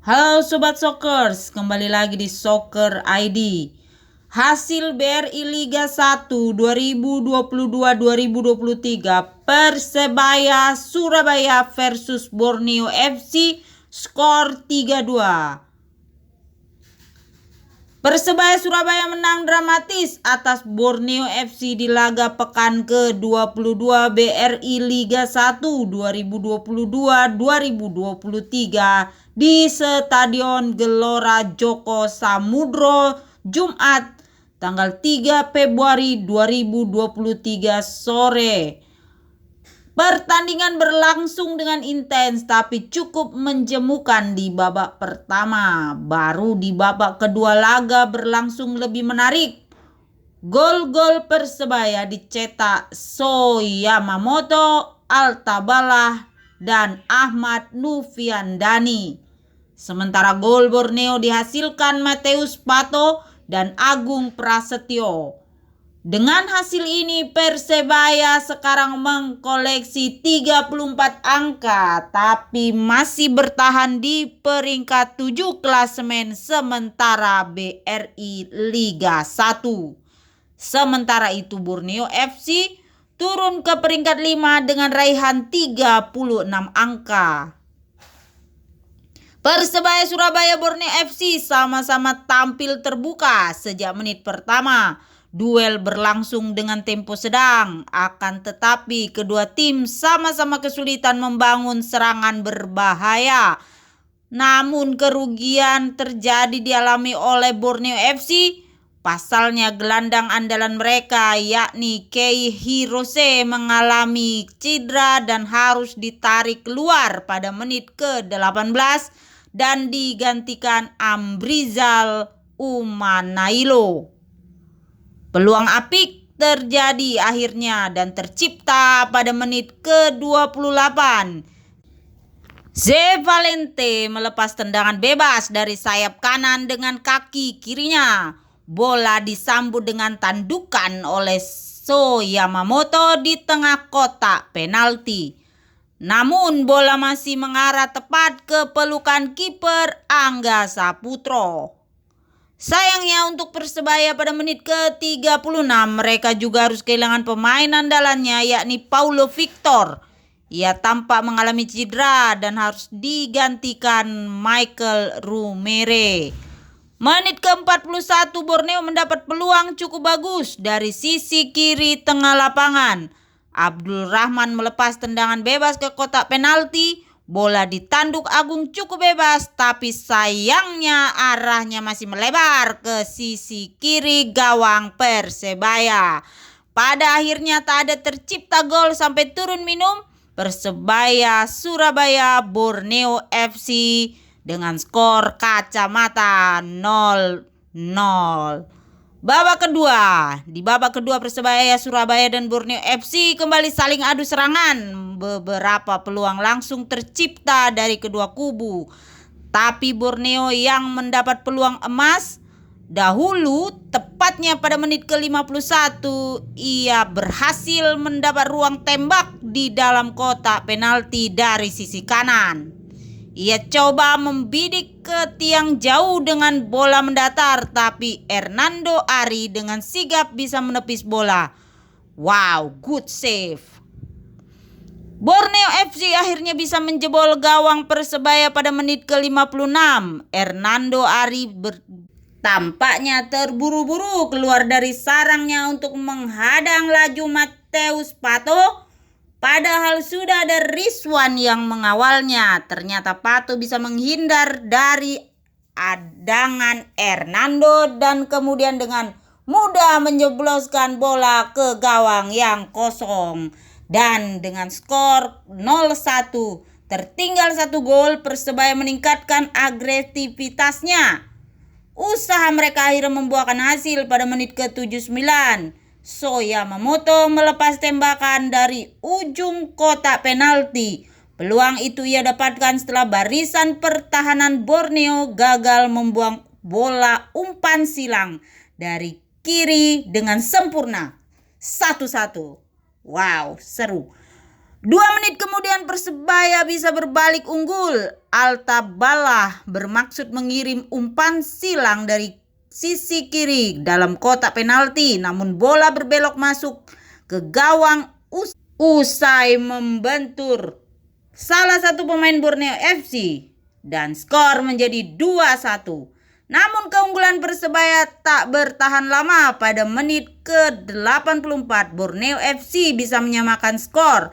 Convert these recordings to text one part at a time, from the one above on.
Halo Sobat Sokers, kembali lagi di Soccer ID. Hasil BRI Liga 1 2022-2023 Persebaya Surabaya versus Borneo FC skor 3-2. Persebaya Surabaya menang dramatis atas Borneo FC di laga pekan ke-22 BRI Liga 1 2022-2023 di Stadion Gelora Joko Samudro Jumat tanggal 3 Februari 2023 sore. Pertandingan berlangsung dengan intens tapi cukup menjemukan di babak pertama. Baru di babak kedua laga berlangsung lebih menarik. Gol-gol Persebaya dicetak So Yamamoto, Altabalah, dan Ahmad Nufiandani. Sementara gol Borneo dihasilkan Mateus Pato dan Agung Prasetyo. Dengan hasil ini Persebaya sekarang mengkoleksi 34 angka tapi masih bertahan di peringkat 7 klasemen sementara BRI Liga 1. Sementara itu Borneo FC turun ke peringkat 5 dengan raihan 36 angka. Persebaya Surabaya Borneo FC sama-sama tampil terbuka sejak menit pertama. Duel berlangsung dengan tempo sedang, akan tetapi kedua tim sama-sama kesulitan membangun serangan berbahaya. Namun kerugian terjadi dialami oleh Borneo FC. Pasalnya gelandang andalan mereka yakni Kei Hirose mengalami cedera dan harus ditarik keluar pada menit ke-18 dan digantikan Amrizal Umanailo. Peluang apik terjadi akhirnya dan tercipta pada menit ke-28. Ze Valente melepas tendangan bebas dari sayap kanan dengan kaki kirinya. Bola disambut dengan tandukan oleh So Yamamoto di tengah kotak penalti. Namun bola masih mengarah tepat ke pelukan kiper Angga Saputro. Sayangnya untuk Persebaya pada menit ke-36 mereka juga harus kehilangan pemain andalannya yakni Paulo Victor. Ia tampak mengalami cedera dan harus digantikan Michael Rumere. Menit ke-41 Borneo mendapat peluang cukup bagus dari sisi kiri tengah lapangan. Abdul Rahman melepas tendangan bebas ke kotak penalti. Bola ditanduk Agung cukup bebas tapi sayangnya arahnya masih melebar ke sisi kiri gawang Persebaya. Pada akhirnya tak ada tercipta gol sampai turun minum. Persebaya Surabaya Borneo FC dengan skor kacamata 0-0. Babak kedua. Di babak kedua Persebaya Surabaya dan Borneo FC kembali saling adu serangan. Beberapa peluang langsung tercipta dari kedua kubu. Tapi Borneo yang mendapat peluang emas dahulu, tepatnya pada menit ke-51, ia berhasil mendapat ruang tembak di dalam kotak penalti dari sisi kanan. Ia coba membidik ke tiang jauh dengan bola mendatar, tapi Hernando Ari dengan sigap bisa menepis bola. Wow, good save. Borneo FC akhirnya bisa menjebol gawang Persebaya pada menit ke-56. Hernando Ari tampaknya terburu-buru keluar dari sarangnya untuk menghadang laju Mateus Pato. Padahal sudah ada Rizwan yang mengawalnya. Ternyata Pato bisa menghindar dari adangan Hernando dan kemudian dengan mudah menjebloskan bola ke gawang yang kosong. Dan dengan skor 0-1 tertinggal 1 gol, Persebaya meningkatkan agresivitasnya. Usaha mereka akhirnya membuahkan hasil pada menit ke-79. So Yamamoto melepas tembakan dari ujung kotak penalti. Peluang itu ia dapatkan setelah barisan pertahanan Borneo gagal membuang bola umpan silang dari kiri dengan sempurna. 1-1. Wow, seru. 2 menit kemudian Persebaya bisa berbalik unggul. Altabalah bermaksud mengirim umpan silang dari sisi kiri dalam kotak penalti, namun bola berbelok masuk ke gawang usai membentur salah satu pemain Borneo FC dan skor menjadi 2-1. Namun keunggulan Persebaya tak bertahan lama. Pada menit ke-84 Borneo FC bisa menyamakan skor.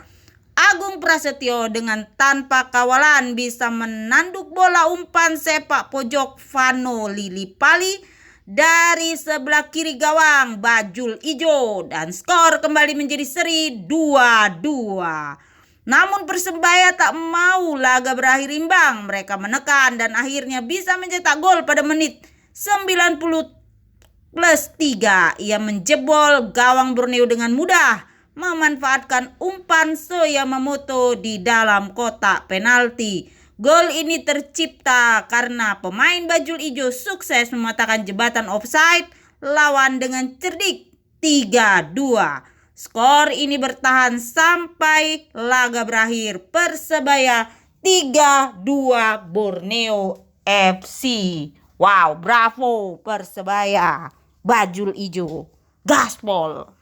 Agung Prasetyo dengan tanpa kawalan bisa menanduk bola umpan sepak pojok Vano Lilipali dari sebelah kiri gawang Bajul Ijo dan skor kembali menjadi seri 2-2. Namun Persebaya tak mau laga berakhir imbang. Mereka menekan dan akhirnya bisa mencetak gol pada menit 90 plus 3. Ia menjebol gawang Borneo dengan mudah, memanfaatkan umpan Yamamoto di dalam kotak penalti. Gol ini tercipta karena pemain Bajul Ijo sukses mematahkan jembatan offside lawan dengan cerdik 3-2. Skor ini bertahan sampai laga berakhir. Persebaya 3-2 Borneo FC. Wow, bravo Persebaya. Bajul Ijo. Gaspol.